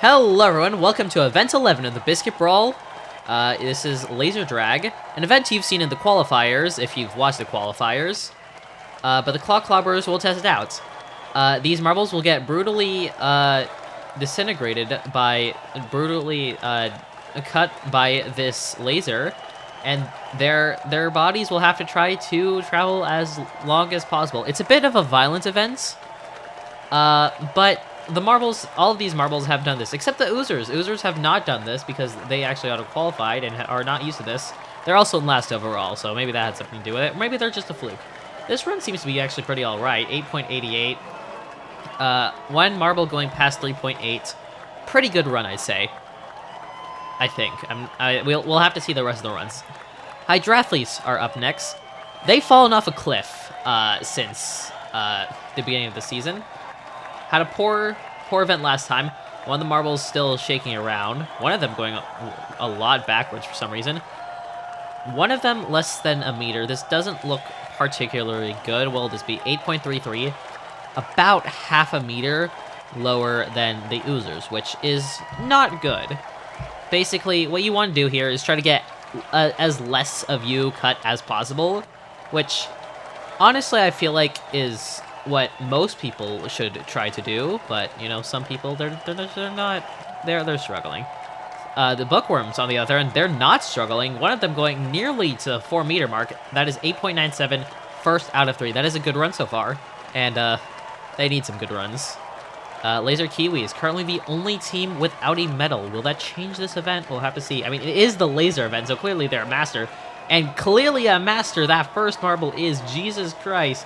Hello everyone, welcome to Event 11 of the Biscuit Brawl. This is Laser Drag, an event you've seen in the qualifiers, if you've watched the qualifiers. But the Claw Clobbers will test it out. These marbles will get brutally disintegrated by, cut by this laser, and their bodies will have to try to travel as long as possible. It's a bit of a violent event, but the marbles, all of these marbles have done this, except the Oozers. Oozers have not done this because they actually auto-qualified and are not used to this. They're also in last overall, so maybe that had something to do with it. Or maybe they're just a fluke. This run seems to be actually pretty alright, 8.88. One marble going past 3.8. Pretty good run, I'd say. I think. We'll have to see the rest of the runs. Hydrathletes are up next. They've fallen off a cliff since the beginning of the season. Had a poor event last time. One of the marbles still shaking around. One of them going a lot backwards for some reason. One of them less than a meter. This doesn't look particularly good. Will this be 8.33? About half a meter lower than the Oozers, which is not good. Basically, what you want to do here is try to get as less of you cut as possible, which honestly I feel like is what most people should try to do, but you know, some people they're struggling. The bookworms, on the other end, they're not struggling. One of them going nearly to the 4 meter mark. That is 8.97, first out of 3. That is a good run so far, and they need some good runs. Laser Kiwi is currently the only team without a medal. Will that change this event? We'll have to see. I mean, it is the laser event, so clearly they're a master, and clearly a master. That first marble is Jesus Christ.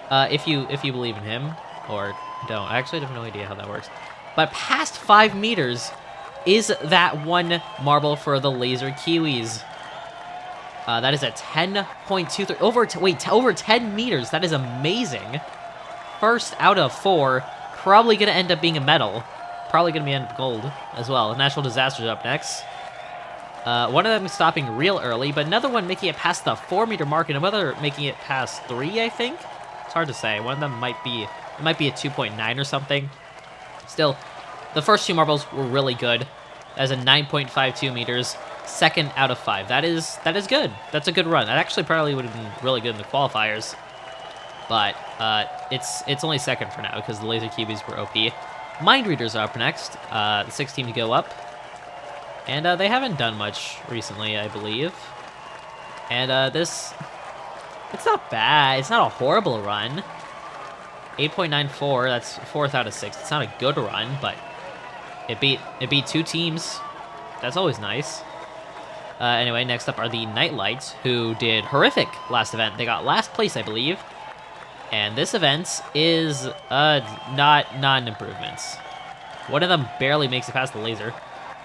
If you believe in him, or don't. I actually have no idea how that works. But past 5 meters is that one marble for the Laser Kiwis. That is a 10.23, over 10 meters. That is amazing. First out of 4, probably going to end up being a medal. Probably going to be end up gold as well. Natural Disasters up next. One of them is stopping real early, but another one making it past the 4 meter mark, and another making it past 3, I think. It's hard to say. One of them might be a 2.9 or something. Still, the first 2 marbles were really good. That is a 9.52 meters, second out of 5. That is good. That's a good run. That actually probably would have been really good in the qualifiers, but it's only second for now because the Laser Kiwis were OP. Mind Readers are up next. The 6th team to go up, and they haven't done much recently, I believe. And it's not bad. It's not a horrible run. 8.94. That's 4th out of 6. It's not a good run, but it beat 2 teams. That's always nice. Anyway, next up are the Nightlights, who did horrific last event. They got last place, I believe. And this event is not an improvement. One of them barely makes it past the laser.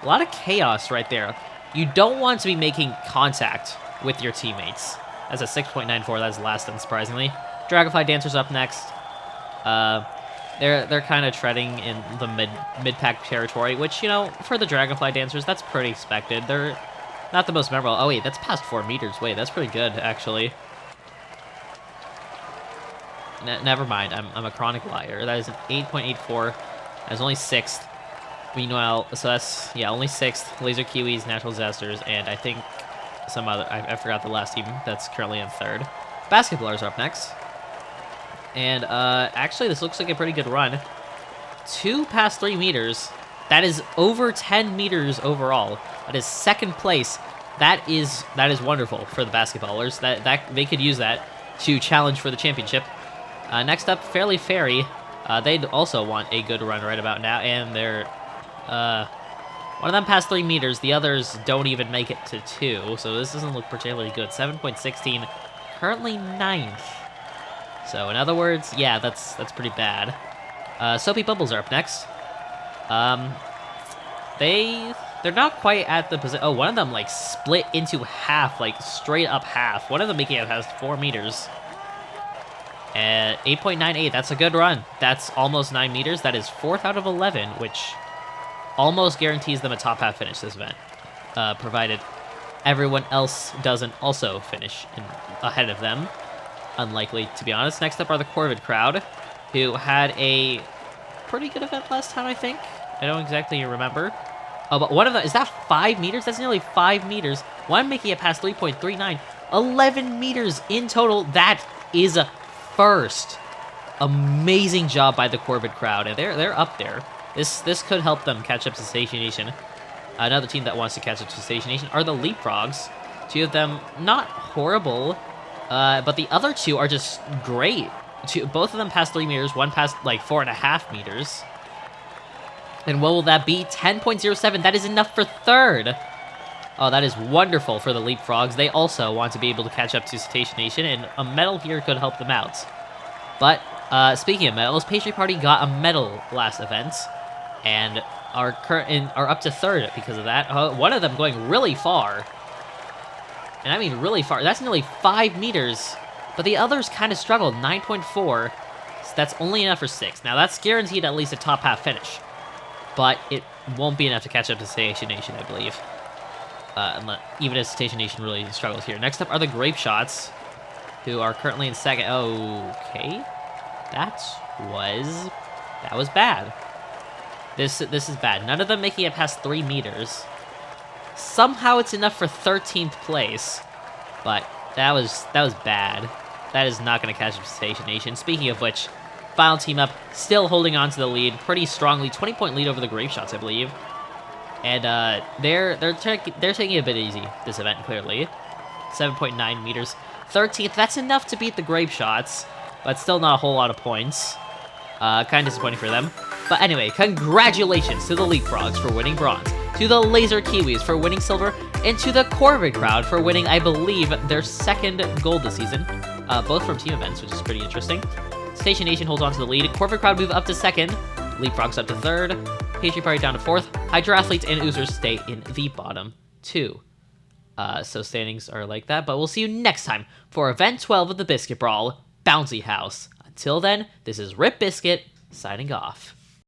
A lot of chaos right there. You don't want to be making contact with your teammates. That's a 6.94. That's last, unsurprisingly. Dragonfly Dancers up next. They're kind of treading in the mid-pack territory, which, you know, for the Dragonfly Dancers, that's pretty expected. They're not the most memorable. Oh wait, that's past 4 meters. Wait, that's pretty good actually. Never mind. I'm a chronic liar. That is an 8.84. That's only 6th. Meanwhile, so that's only 6th. Laser Kiwis, Natural Disasters, and I think some other, I forgot the last team that's currently in 3rd. Basketballers are up next. And actually this looks like a pretty good run. 2 past 3 meters. That is over 10 meters overall. That is 2nd place. That is wonderful for the basketballers. That they could use that to challenge for the championship. Next up, Fairly Fairy. They'd also want a good run right about now, and they're one of them past 3 meters. The others don't even make it to 2, so this doesn't look particularly good. 7.16, currently 9th. So in other words, yeah, that's pretty bad. Soapy Bubbles are up next. They're not quite at the position. Oh, one of them like split into half, like straight up half. One of them making it past 4 meters. At 8.98, that's a good run. That's almost 9 meters. That is 4th out of 11, which almost guarantees them a top half finish this event, provided everyone else doesn't also finish ahead of them. Unlikely, to be honest. Next up are the Corvid crowd, who had a pretty good event last time, I think. I don't exactly remember. Oh, but one of them, is that 5 meters? That's nearly 5 meters. One making it past 3.39. 11 meters in total. That is a first. Amazing job by the Corvid crowd, and they're up there. This could help them catch up to Station Nation. Another team that wants to catch up to Station Nation are the Leapfrogs. Two of them not horrible, but the other two are just great. Both of them passed 3 meters, one passed like 4.5 meters. And what will that be? 10.07. That is enough for third. Oh, that is wonderful for the Leapfrogs. They also want to be able to catch up to Station Nation, and a medal here could help them out. But speaking of medals, Pastry Party got a medal last event, and are up to third because of that. One of them going really far, and I mean really far. That's nearly 5 meters, but the others kind of struggled. 9.4. So that's only enough for 6. Now that's guaranteed at least a top half finish, but it won't be enough to catch up to Station Nation, I believe. Even if Station Nation really struggles here. Next up are the Grape Shots, who are currently in second. Okay, that was bad. This is bad. None of them making it past 3 meters. Somehow it's enough for 13th place, but that was bad. That is not going to catch up to Station Nation. Speaking of which, final team up, still holding on to the lead pretty strongly. 20-point lead over the Grape Shots, I believe. And they're taking it a bit easy this event, clearly. 7.9 meters. 13th, that's enough to beat the Grape Shots, but still not a whole lot of points. Kind of disappointing for them. But anyway, congratulations to the Leapfrogs for winning bronze, to the Laser Kiwis for winning silver, and to the Corvid crowd for winning, I believe, their second gold this season. Both from team events, which is pretty interesting. Station Nation holds on to the lead. Corvid crowd move up to second. Leapfrogs up to third. Pastry Party down to fourth. Hydro Athletes and Oozers stay in the bottom two. So standings are like that, but we'll see you next time for Event 12 of the Biscuit Brawl, Bouncy House. Until then, this is Rip Biscuit, signing off.